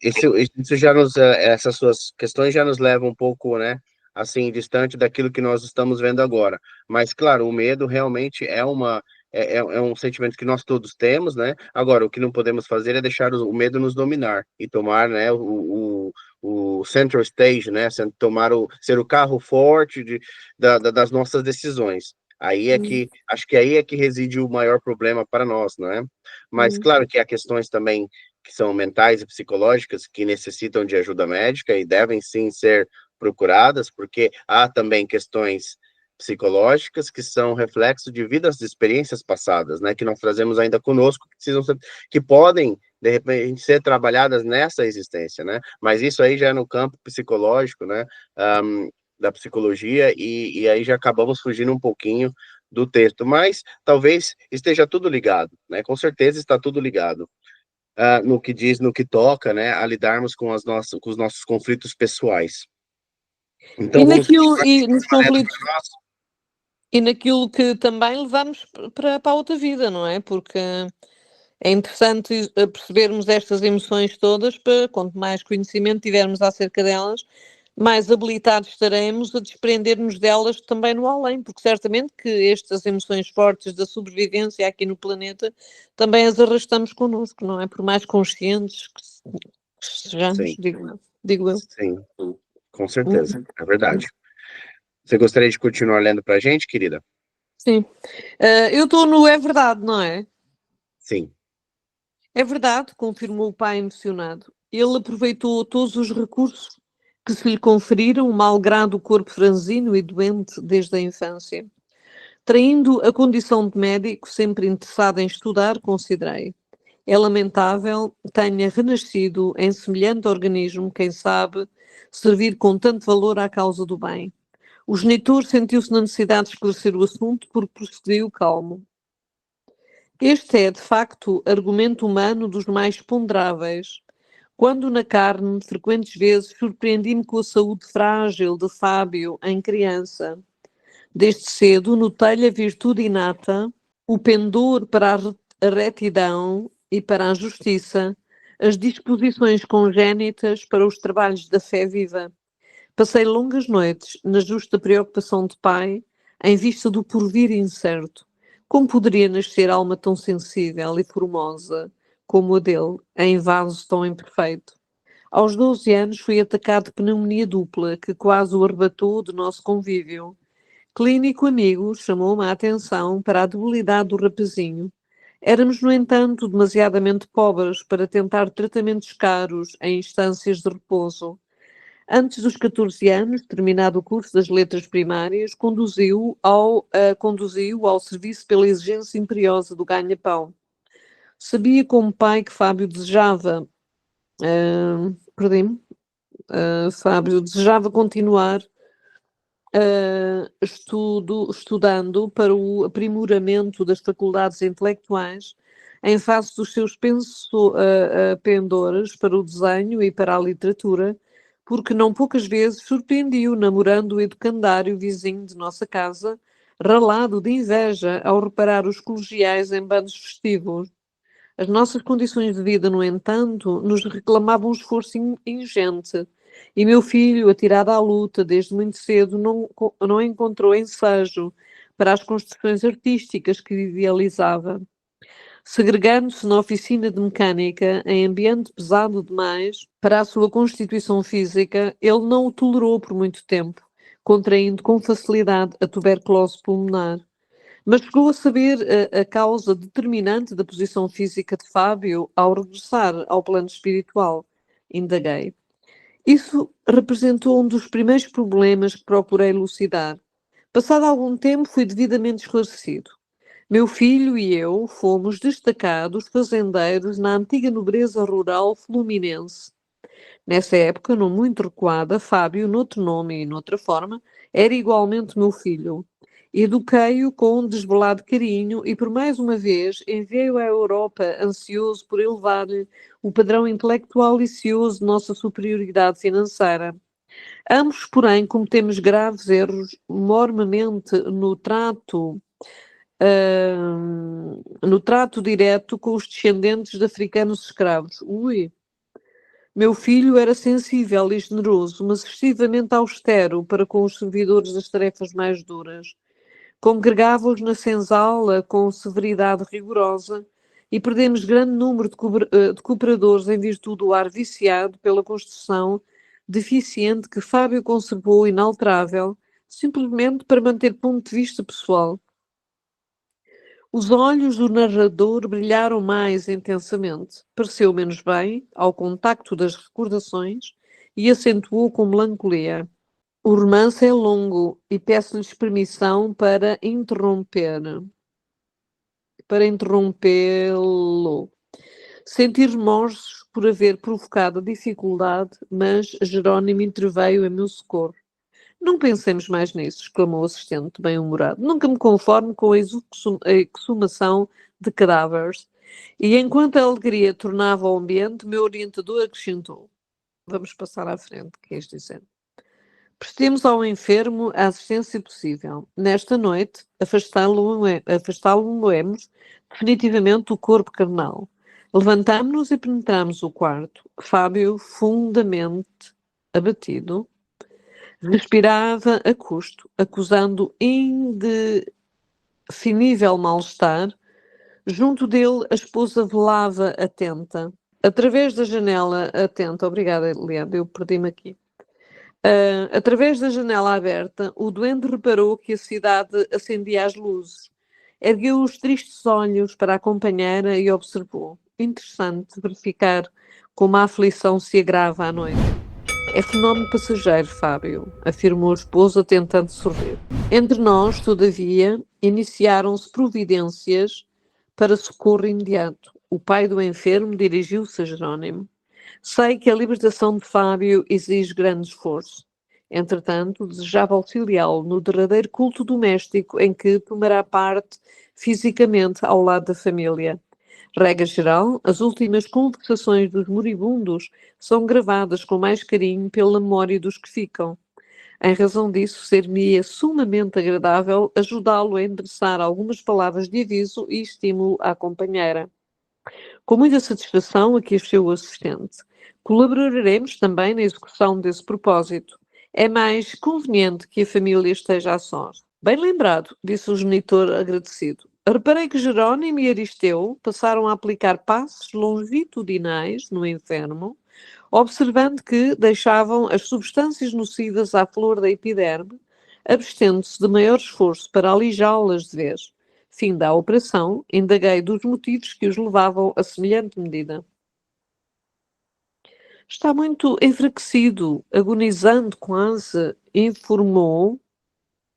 Isso já essas suas questões já nos levam um pouco, né, assim, distante daquilo que nós estamos vendo agora. Mas, claro, o medo realmente é um sentimento que nós todos temos, né? Agora, o que não podemos fazer é deixar o medo nos dominar e tomar, né, o center stage, né, ser o carro forte das nossas decisões. Acho que aí é que reside o maior problema para nós, não é? Mas, claro que há questões também que são mentais e psicológicas, que necessitam de ajuda médica e devem sim ser procuradas, porque há também questões psicológicas que são reflexo de vidas, de experiências passadas, né, que nós trazemos ainda conosco, que podem, de repente, ser trabalhadas nessa existência, né, mas isso aí já é no campo psicológico, né, da psicologia, e aí já acabamos fugindo um pouquinho do texto, mas talvez esteja tudo ligado, né, com certeza está tudo ligado. No que toca, né, a lidarmos com os nossos conflitos pessoais. Então, vamos continuar Nos conflitos e naquilo que também levamos para a outra vida, não é? Porque é interessante percebermos estas emoções todas, para quanto mais conhecimento tivermos acerca delas, mais habilitados estaremos a desprender-nos delas também no além, porque certamente que estas emoções fortes da sobrevivência aqui no planeta também as arrastamos connosco, não é? Por mais conscientes que sejamos, sim, digo eu. sim, com certeza, é verdade. Você gostaria de continuar lendo para a gente, querida? Sim. Eu estou no É Verdade, não é? Sim. É verdade, confirmou o pai emocionado. Ele aproveitou todos os recursos que se lhe conferiram, malgrado o corpo franzino e doente desde a infância. Traindo a condição de médico, sempre interessado em estudar, considerei. É lamentável tenha renascido em semelhante organismo, quem sabe, servir com tanto valor à causa do bem. O genitor sentiu-se na necessidade de esclarecer o assunto, porque prosseguiu calmo. Este é, de facto, argumento humano dos mais ponderáveis. Quando na carne, frequentes vezes, surpreendi-me com a saúde frágil de Fábio em criança. Desde cedo, notei-lhe a virtude inata, o pendor para a retidão e para a justiça, as disposições congénitas para os trabalhos da fé viva. Passei longas noites na justa preocupação de pai, em vista do porvir incerto. Como poderia nascer alma tão sensível e formosa como a dele, em vaso tão imperfeito? Aos 12 anos fui atacado de pneumonia dupla, que quase o arrebatou do nosso convívio. Clínico amigo chamou-me a atenção para a debilidade do rapazinho. Éramos, no entanto, demasiadamente pobres para tentar tratamentos caros em instâncias de repouso. Antes dos 14 anos, terminado o curso das letras primárias, conduziu-o ao serviço pela exigência imperiosa do ganha-pão. Sabia como pai que Fábio desejava... Fábio desejava continuar estudando para o aprimoramento das faculdades intelectuais em face dos seus pendores para o desenho e para a literatura, porque não poucas vezes surpreendi-o namorando o educandário vizinho de nossa casa, ralado de inveja ao reparar os colegiais em bandos festivos. As nossas condições de vida, no entanto, nos reclamavam um esforço ingente, e meu filho, atirado à luta desde muito cedo, não encontrou ensejo para as construções artísticas que idealizava. Segregando-se na oficina de mecânica, em ambiente pesado demais para a sua constituição física, ele não o tolerou por muito tempo, contraindo com facilidade a tuberculose pulmonar. Mas chegou a saber a causa determinante da posição física de Fábio ao regressar ao plano espiritual. Indaguei. Isso representou um dos primeiros problemas que procurei elucidar. Passado algum tempo, fui devidamente esclarecido. Meu filho e eu fomos destacados fazendeiros na antiga nobreza rural fluminense. Nessa época, não muito recuada, Fábio, noutro nome e noutra forma, era igualmente meu filho. Eduquei-o com um desvelado carinho e, por mais uma vez, enviei-o à Europa, ansioso por elevar-lhe o padrão intelectual e cioso de nossa superioridade financeira. Ambos, porém, cometemos graves erros, mormente no trato direto com os descendentes de africanos escravos. Meu filho era sensível e generoso, mas excessivamente austero para com os servidores das tarefas mais duras. Congregava-os na senzala com severidade rigorosa e perdemos grande número de cooperadores em virtude do ar viciado pela construção deficiente que Fábio conservou inalterável, simplesmente para manter ponto de vista pessoal. Os olhos do narrador brilharam mais intensamente. Pareceu menos bem ao contacto das recordações e acentuou com melancolia. O romance é longo e peço-lhes permissão para interrompê-lo. Senti remorsos por haver provocado a dificuldade, mas Jerónimo interveio em meu socorro. Não pensemos mais nisso, exclamou o assistente, bem-humorado. Nunca me conformo com a exumação de cadáveres. E enquanto a alegria tornava o ambiente, meu orientador acrescentou. Vamos passar à frente, queres dizer? Prestemos ao enfermo a assistência possível. Nesta noite, afastá-lo-emos definitivamente do corpo carnal. Levantámo-nos e penetramos o quarto. Fábio, fundamente abatido, respirava a custo, acusando indefinível mal-estar. Junto dele, a esposa velava atenta. Através da janela atenta... Obrigada, Leandro, eu perdi-me aqui. Através da janela aberta, o doente reparou que a cidade acendia as luzes. Ergueu os tristes olhos para a companheira e observou. Interessante verificar como a aflição se agrava à noite. É fenómeno passageiro, Fábio, afirmou a esposa tentando sorrir. Entre nós, todavia, iniciaram-se providências para socorro imediato. O pai do enfermo dirigiu-se a Jerónimo. Sei que a libertação de Fábio exige grande esforço. Entretanto, desejava auxiliá-lo no derradeiro culto doméstico em que tomará parte fisicamente ao lado da família. Regra geral, as últimas conversações dos moribundos são gravadas com mais carinho pela memória dos que ficam. Em razão disso, ser-me-ia sumamente agradável ajudá-lo a endereçar algumas palavras de aviso e estímulo à companheira. Com muita satisfação, aqui achou o assistente. Colaboraremos também na execução desse propósito. É mais conveniente que a família esteja a sós. Bem lembrado, disse o genitor agradecido. Reparei que Jerónimo e Aristeu passaram a aplicar passos longitudinais no enfermo, observando que deixavam as substâncias nocivas à flor da epiderme, abstendo-se de maior esforço para alijá-las de vez. Fim da operação, indaguei dos motivos que os levavam a semelhante medida. Está muito enfraquecido, agonizando quase, informou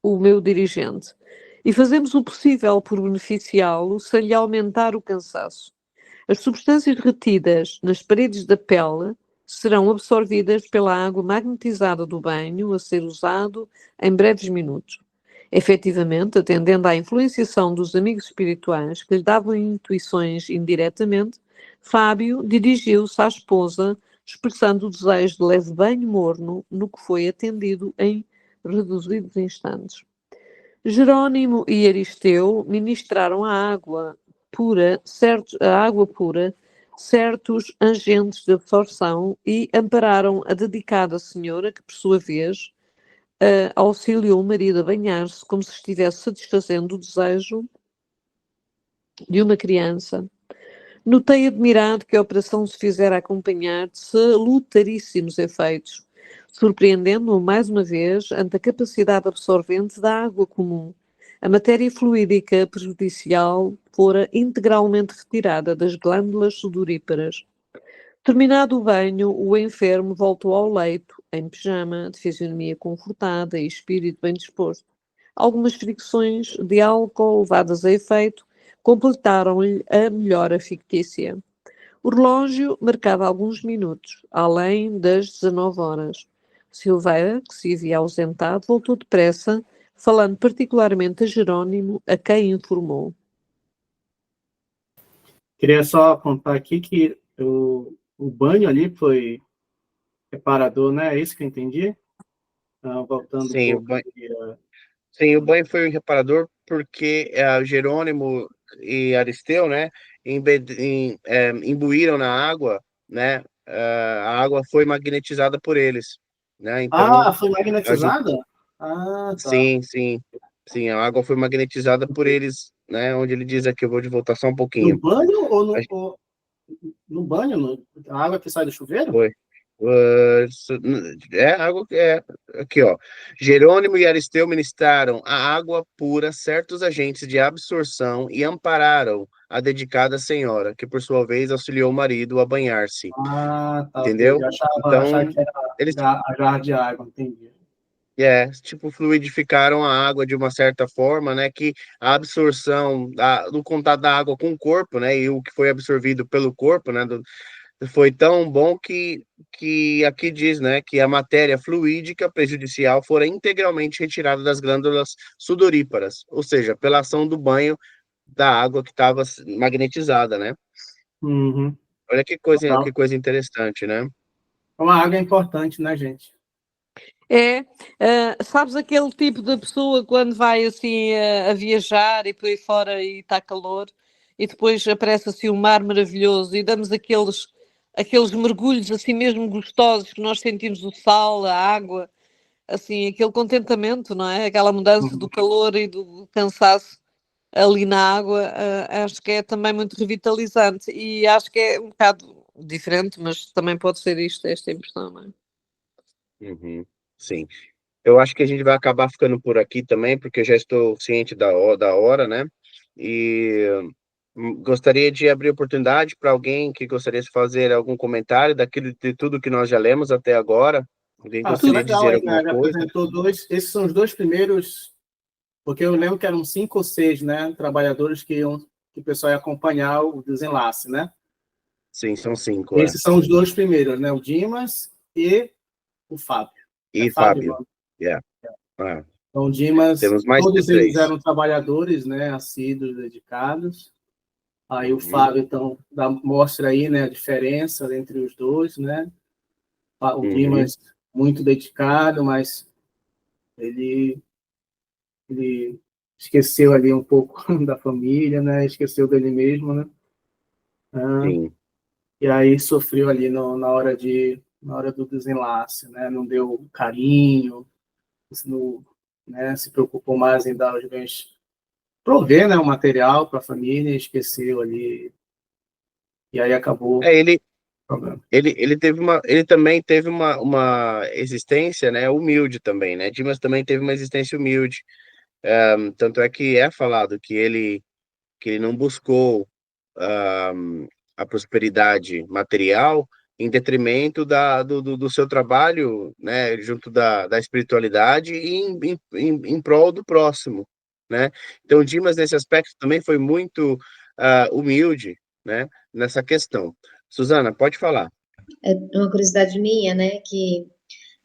o meu dirigente. E fazemos o possível por beneficiá-lo sem lhe aumentar o cansaço. As substâncias retidas nas paredes da pele serão absorvidas pela água magnetizada do banho a ser usado em breves minutos. Efetivamente, atendendo à influenciação dos amigos espirituais que lhe davam intuições indiretamente, Fábio dirigiu-se à esposa, expressando o desejo de leve banho morno, no que foi atendido em reduzidos instantes. Jerónimo e Aristeu ministraram a água pura, certos agentes de absorção e ampararam a dedicada senhora que, por sua vez, auxiliou o marido a banhar-se como se estivesse satisfazendo o desejo de uma criança. Notei admirado que a operação se fizera acompanhar de salutaríssimos efeitos, surpreendendo-me mais uma vez ante a capacidade absorvente da água comum. A matéria fluídica prejudicial fora integralmente retirada das glândulas sudoríparas. Terminado o banho, o enfermo voltou ao leito, em pijama, de fisionomia confortada e espírito bem disposto. Algumas fricções de álcool levadas a efeito completaram-lhe a melhora fictícia. O relógio marcava alguns minutos, além das 19 horas. Silveira, que se havia ausentado, voltou depressa, falando particularmente a Jerónimo, a quem informou. Queria só apontar aqui que o banho ali foi reparador, né? É isso que eu entendi? Voltando Sim, um pouco. Sim, o banho foi reparador porque Jerônimo e Aristeu, né, imbuíram na água, né, a água foi magnetizada por eles, né, então, Foi magnetizada? Tá. sim, a água foi magnetizada por eles, né, onde ele diz aqui, eu vou de voltar só um No pouquinho. banho ou no banho? A água que sai do chuveiro? Foi. Água aqui, ó. Jerônimo e Aristeu ministraram a água pura certos agentes de absorção e ampararam a dedicada senhora, que por sua vez auxiliou o marido a banhar-se. Tá, ok. Entendeu? Eu achava Então, que era eles a jarra de água, entendi. tipo, fluidificaram a água de uma certa forma, né? Que a absorção do contato da água com o corpo, né? E o que foi absorvido pelo corpo, né? Foi tão bom que aqui diz, né, que a matéria fluídica prejudicial fora integralmente retirada das glândulas sudoríparas, ou seja, pela ação do banho da água que estava magnetizada, né? Uhum. Olha que Legal. coisa interessante, né? Uma água é importante, né, gente? Sabes aquele tipo de pessoa quando vai assim a viajar e por aí fora e está calor e depois aparece assim um mar maravilhoso e damos aqueles mergulhos assim mesmo gostosos que nós sentimos o sal, a água, assim, aquele contentamento, não é? Aquela mudança do calor e do cansaço ali na água, acho que é também muito revitalizante e acho que é um bocado diferente, mas também pode ser esta impressão, não é? Uhum, sim. Eu acho que a gente vai acabar ficando por aqui também, porque eu já estou ciente da hora, né? E gostaria de abrir oportunidade para alguém que gostaria de fazer algum comentário daquilo de tudo que nós já lemos até agora. Alguém Que gostaria de legal dizer aí, alguma já coisa? apresentou dois. Esses são os dois primeiros, porque eu lembro que eram 5 ou 6, né, trabalhadores que o pessoal ia acompanhar o desenlace, né? Sim, são 5, Esses são os dois primeiros, né? O Dimas e o Fábio. É E Fábio, Fábio. mano. Yeah. Ah, Então, o Dimas, temos mais que todos eles 3. eram trabalhadores, né? Assíduos, dedicados. Aí o Uhum, Fábio, então, mostra aí, né, a diferença entre os dois, né? O uhum, Dimas muito dedicado, mas ele esqueceu ali um pouco da família, né? Esqueceu dele mesmo, né? sim. E aí sofreu ali na hora de na hora do desenlace, né? Não deu carinho, não, né, se preocupou mais em dar os bens, prover, né, o material para a família, esqueceu ali, e aí acabou o Ele, problema. ele também teve uma existência, né, humilde também, né? Dimas também teve uma existência humilde. Tanto é que é falado que ele não buscou a prosperidade material em detrimento do seu trabalho, né, junto da espiritualidade e em prol do próximo, né? Então, Dimas, nesse aspecto, também foi muito humilde, né, nessa questão. Suzana, pode falar. É uma curiosidade minha, né, que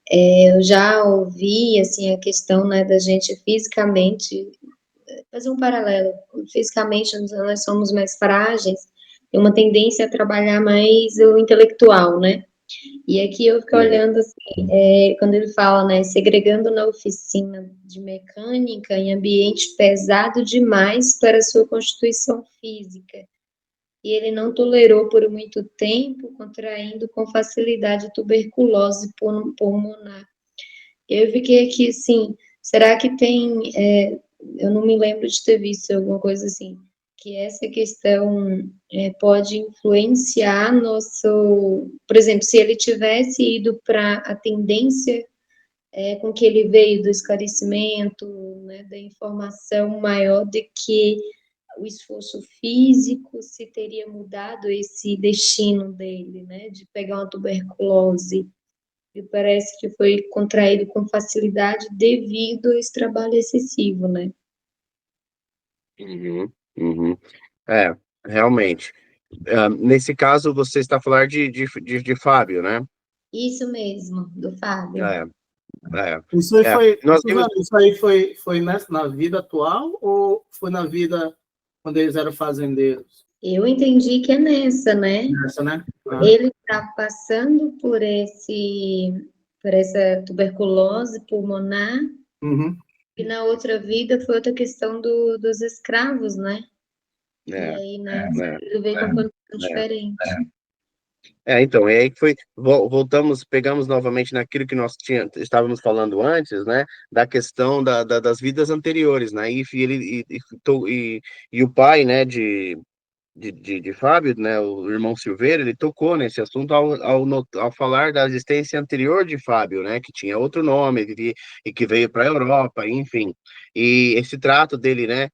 eu já ouvi, assim, a questão, né, da gente fisicamente, fazer um paralelo, fisicamente nós somos mais frágeis, tem uma tendência a trabalhar mais o intelectual, né, e aqui eu fico olhando, assim, quando ele fala, né, segregando na oficina de mecânica em ambiente pesado demais para sua constituição física, e ele não tolerou por muito tempo, contraindo com facilidade tuberculose pulmonar. Eu fiquei aqui assim, será que tem, eu não me lembro de ter visto alguma coisa assim, que essa questão pode influenciar nosso, por exemplo, se ele tivesse ido para a tendência com que ele veio do esclarecimento, né, da informação maior de que o esforço físico, se teria mudado esse destino dele, né, de pegar uma tuberculose, e parece que foi contraído com facilidade devido a esse trabalho excessivo, né? Uhum, uhum. Realmente. Nesse caso, você está falando de Fábio, né? Isso mesmo, do Fábio. É, é, Isso aí foi, Nós Suzana, vimos. isso aí foi na vida atual ou foi na vida quando eles eram fazendeiros? Eu entendi que é nessa, né? Nessa, né? Ele está passando por essa tuberculose pulmonar, Uhum. e na outra vida foi outra questão dos escravos, né? E É, aí, né, né? ele veio com uma condição diferente. Então, e aí voltamos, pegamos novamente naquilo que nós estávamos falando antes, né, da questão das vidas anteriores, né, e o pai, né, de Fábio, né, o irmão Silveira, ele tocou nesse assunto ao falar da existência anterior de Fábio, né, que tinha outro nome e que veio para a Europa, enfim, e esse trato dele, né,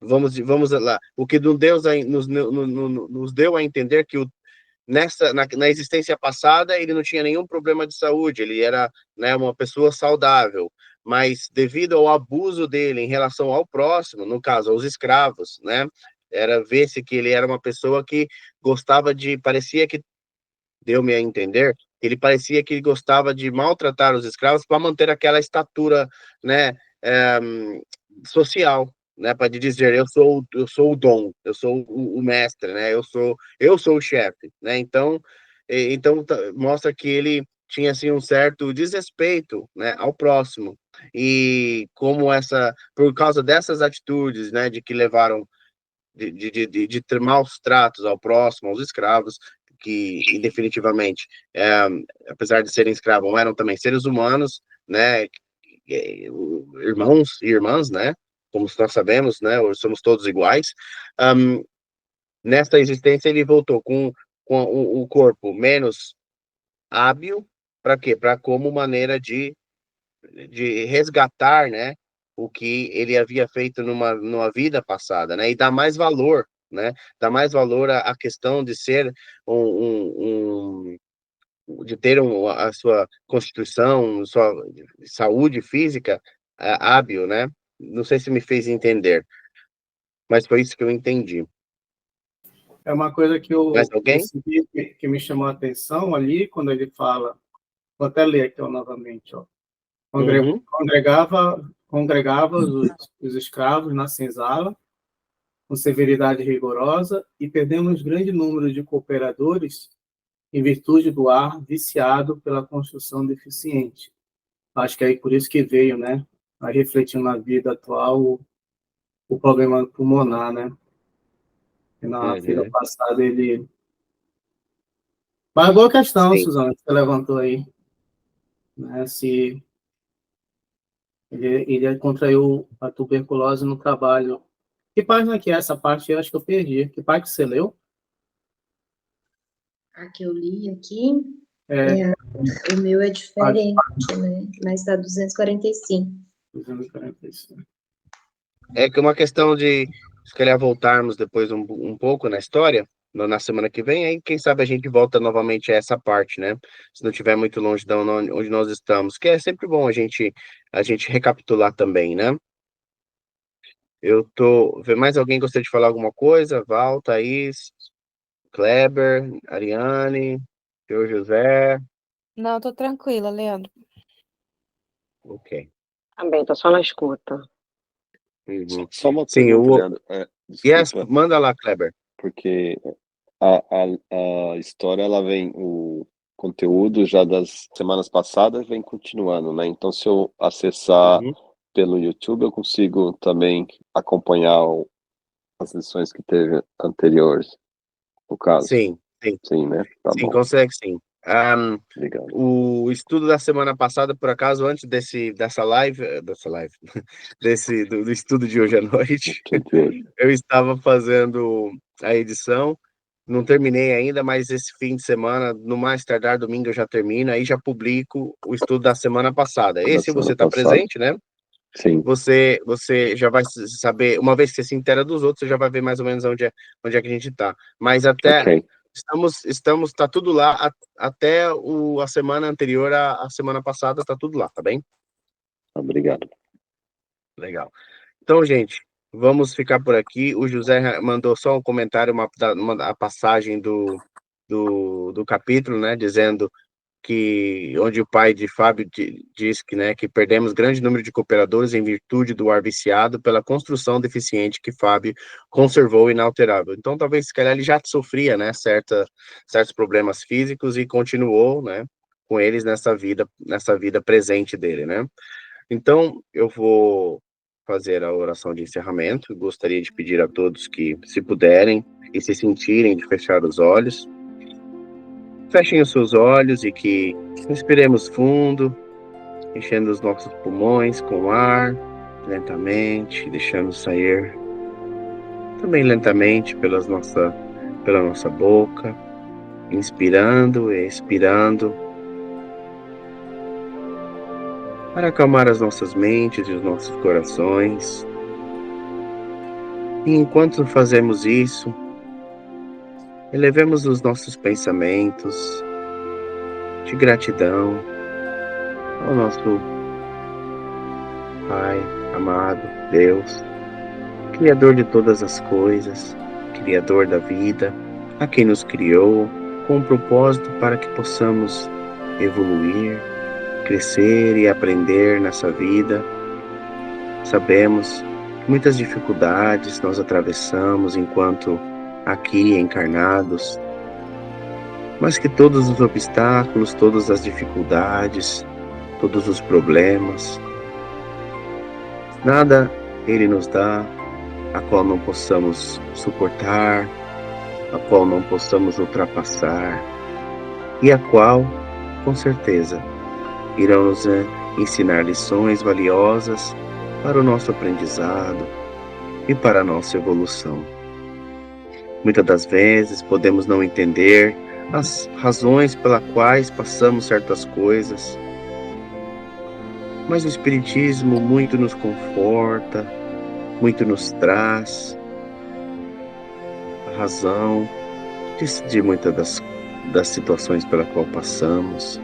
vamos lá, o que nos deu a entender que na existência passada ele não tinha nenhum problema de saúde, ele era, né, uma pessoa saudável, mas devido ao abuso dele em relação ao próximo, no caso, aos escravos, né, era ver-se que ele era uma pessoa que parecia que, deu-me a entender, ele parecia que gostava de maltratar os escravos para manter aquela estatura, né, social, né, para dizer eu sou o dom, eu sou o mestre, né, eu sou o chefe, né, então mostra que ele tinha assim um certo desrespeito, né, ao próximo, e como por causa dessas atitudes, né, de que levaram de ter maus tratos ao próximo, aos escravos, que definitivamente, apesar de serem escravos, eram também seres humanos, né, irmãos e irmãs, né, como nós sabemos, né, somos todos iguais. Nesta existência ele voltou com o corpo menos hábil, para quê? Para como maneira de resgatar, né, o que ele havia feito numa vida passada, né, e dar mais valor, né, dar mais valor à questão de ser de ter a sua constituição, sua saúde física hábil, né? Não sei se me fez entender, mas foi isso que eu entendi. É uma coisa que eu Mais alguém? percebi que me chamou a atenção ali, quando ele fala, vou até ler aqui ó, novamente, ó. Uhum. Congregava os escravos na senzala, com severidade rigorosa, e perdemos grande número de cooperadores em virtude do ar viciado pela construção deficiente. Acho que é por isso que veio, né, a refletir na vida atual o problema pulmonar, né? E na vida Uhum. passada ele Mas boa questão, Sim. Suzana, que você levantou aí. Né? Se ele contraiu a tuberculose no trabalho. Que página que é essa parte? Eu acho que eu perdi. Que parte você leu? A que eu li aqui, É, o meu é diferente, né? Mas tá 245. 245. É que uma questão de, se calhar, voltarmos depois um pouco na história, na semana que vem, aí quem sabe a gente volta novamente a essa parte, né? Se não estiver muito longe de onde nós estamos, que é sempre bom a gente recapitular também, né? Eu tô. Mais alguém gostaria de falar alguma coisa? Val, Thaís, Kleber, Ariane, Seu José. Não, tô tranquila, Leandro. Ok. Também, tô só na escuta. Uhum. Só uma Sim, pergunta, Leandro. Yes, Desculpa, manda lá, Kleber. porque a história, ela vem, o conteúdo já das semanas passadas vem continuando, né? Então, se eu acessar Uhum. pelo YouTube, eu consigo também acompanhar as lições que teve anteriores, no caso. Sim, sim. Sim, né? Tá Sim, bom. consegue sim. Obrigado. O estudo da semana passada, por acaso, antes dessa live, do estudo de hoje à noite, eu estava fazendo a edição, não terminei ainda, mas esse fim de semana, no mais tardar domingo eu já termino, aí já publico o estudo da semana passada. Da Esse semana você está passada. presente, né? Sim. Você já vai saber, uma vez que você se inteira dos outros, você já vai ver mais ou menos onde é que a gente está. Mas até Ok. tá tudo lá, até a semana anterior à semana passada, tá tudo lá, tá bem? Obrigado. Legal. Então, gente, vamos ficar por aqui. O José mandou só um comentário, a passagem do capítulo, né, dizendo que onde o pai de Fábio diz que, né, que perdemos grande número de cooperadores em virtude do ar viciado pela construção deficiente que Fábio conservou inalterável. Então, talvez, se calhar, ele já sofria, né, certos problemas físicos e continuou, né, com eles nessa vida presente dele, né? Então, eu vou fazer a oração de encerramento. Gostaria de pedir a todos que, se puderem e se sentirem, de fechar os olhos. Fechem os seus olhos e que respiremos fundo, enchendo os nossos pulmões com ar, lentamente, deixando sair também lentamente pela nossa boca, inspirando e expirando, para acalmar as nossas mentes e os nossos corações. E enquanto fazemos isso, elevemos os nossos pensamentos de gratidão ao nosso Pai amado, Deus, Criador de todas as coisas, Criador da vida, a quem nos criou com um propósito para que possamos evoluir, crescer e aprender nessa vida. Sabemos que muitas dificuldades nós atravessamos enquanto aqui encarnados, mas que todos os obstáculos, todas as dificuldades, todos os problemas, nada Ele nos dá a qual não possamos suportar, a qual não possamos ultrapassar, e a qual, com certeza, irão nos ensinar lições valiosas para o nosso aprendizado e para a nossa evolução. Muitas das vezes podemos não entender as razões pelas quais passamos certas coisas, mas o Espiritismo muito nos conforta, muito nos traz a razão de muitas das situações pela qual passamos.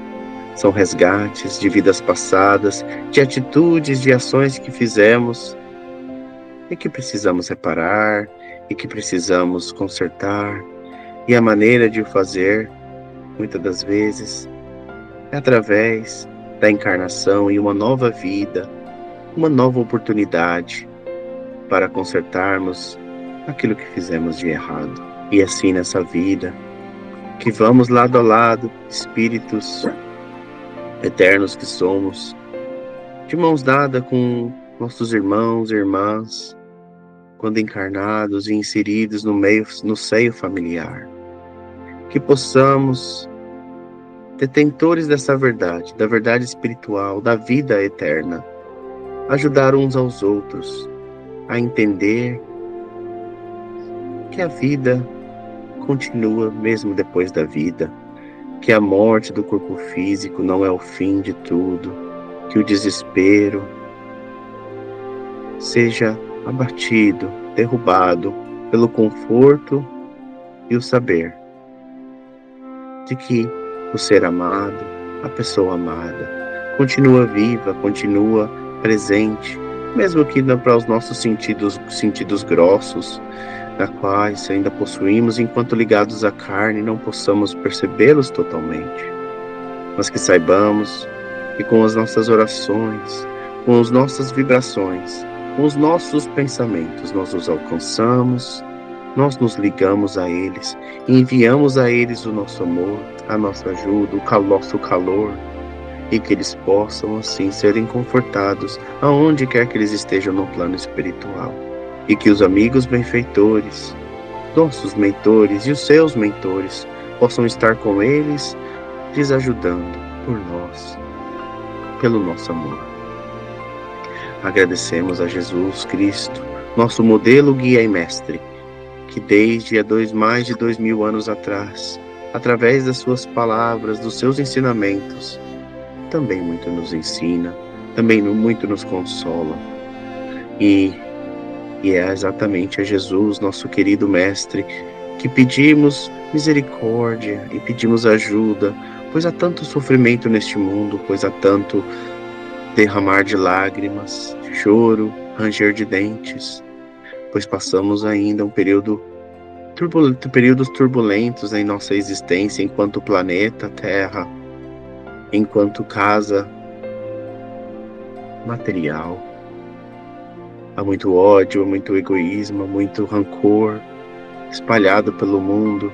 São resgates de vidas passadas, de atitudes, de ações que fizemos e que precisamos reparar e que precisamos consertar. E a maneira de o fazer, muitas das vezes, é através da encarnação e uma nova vida, uma nova oportunidade para consertarmos aquilo que fizemos de errado. E assim nessa vida, que vamos lado a lado, espíritos eternos que somos, de mãos dadas com nossos irmãos e irmãs, quando encarnados e inseridos no seio familiar. Que possamos detentores dessa verdade, da verdade espiritual, da vida eterna, ajudar uns aos outros a entender que a vida continua mesmo depois da vida, que a morte do corpo físico não é o fim de tudo, que o desespero seja abatido, derrubado pelo conforto e o saber de que o ser amado, a pessoa amada, continua viva, continua presente, mesmo que para os nossos sentidos grossos, na quais ainda possuímos, enquanto ligados à carne, não possamos percebê-los totalmente, mas que saibamos que com as nossas orações, com as nossas vibrações, com os nossos pensamentos, nós os alcançamos, nós nos ligamos a eles e enviamos a eles o nosso amor, a nossa ajuda, o nosso calor, e que eles possam assim serem confortados aonde quer que eles estejam no plano espiritual, e que os amigos benfeitores, nossos mentores e os seus mentores possam estar com eles, lhes ajudando por nós, pelo nosso amor. Agradecemos a Jesus Cristo, nosso modelo, guia e mestre, que desde mais de 2000 anos atrás, através das suas palavras, dos seus ensinamentos, também muito nos ensina, também muito nos consola. E é exatamente a Jesus, nosso querido mestre, que pedimos misericórdia e pedimos ajuda, pois há tanto sofrimento neste mundo, pois há tanto derramar de lágrimas, choro, ranger de dentes, pois passamos ainda períodos turbulentos em nossa existência enquanto planeta Terra, enquanto casa material. Há muito ódio, há muito egoísmo, há muito rancor espalhado pelo mundo.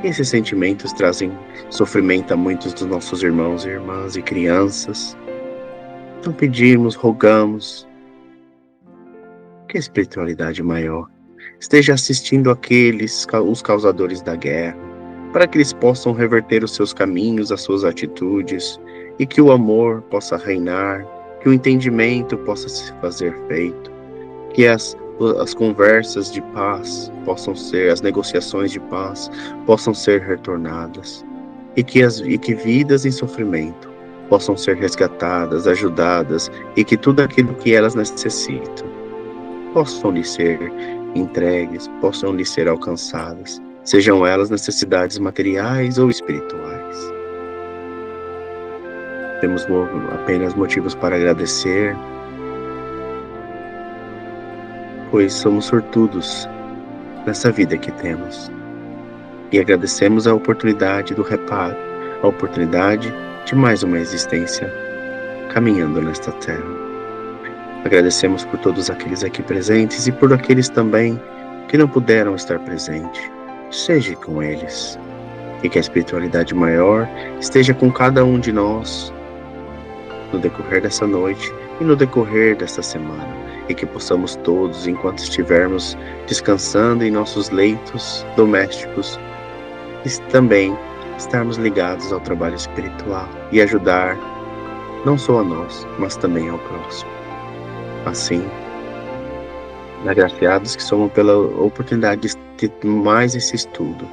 E esses sentimentos trazem sofrimento a muitos dos nossos irmãos e irmãs e crianças. Então pedimos, rogamos que a espiritualidade maior esteja assistindo os causadores da guerra, para que eles possam reverter os seus caminhos, as suas atitudes, e que o amor possa reinar, que o entendimento possa se fazer feito, que as conversas de paz possam ser, as negociações de paz possam ser retornadas, e que vidas em sofrimento possam ser resgatadas, ajudadas, e que tudo aquilo que elas necessitam possam lhe ser entregues, possam lhe ser alcançadas, sejam elas necessidades materiais ou espirituais. Temos apenas motivos para agradecer, pois somos sortudos nessa vida que temos. E agradecemos a oportunidade do reparo, a oportunidade de mais uma existência caminhando nesta terra. Agradecemos por todos aqueles aqui presentes e por aqueles também que não puderam estar presentes. Seja com eles. E que a espiritualidade maior esteja com cada um de nós no decorrer dessa noite e no decorrer desta semana. E que possamos todos, enquanto estivermos descansando em nossos leitos domésticos, também estarmos ligados ao trabalho espiritual e ajudar não só a nós, mas também ao próximo. Assim, agraciados que somos pela oportunidade de ter mais esse estudo,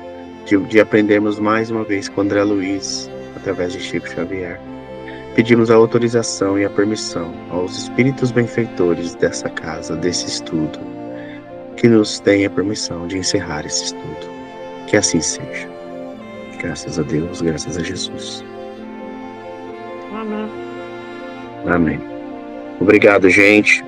de aprendermos mais uma vez com André Luiz, através de Chico Xavier. Pedimos a autorização e a permissão aos espíritos benfeitores dessa casa, desse estudo, que nos deem a permissão de encerrar esse estudo. Que assim seja. Graças a Deus, graças a Jesus. Amém. Amém. Obrigado, gente.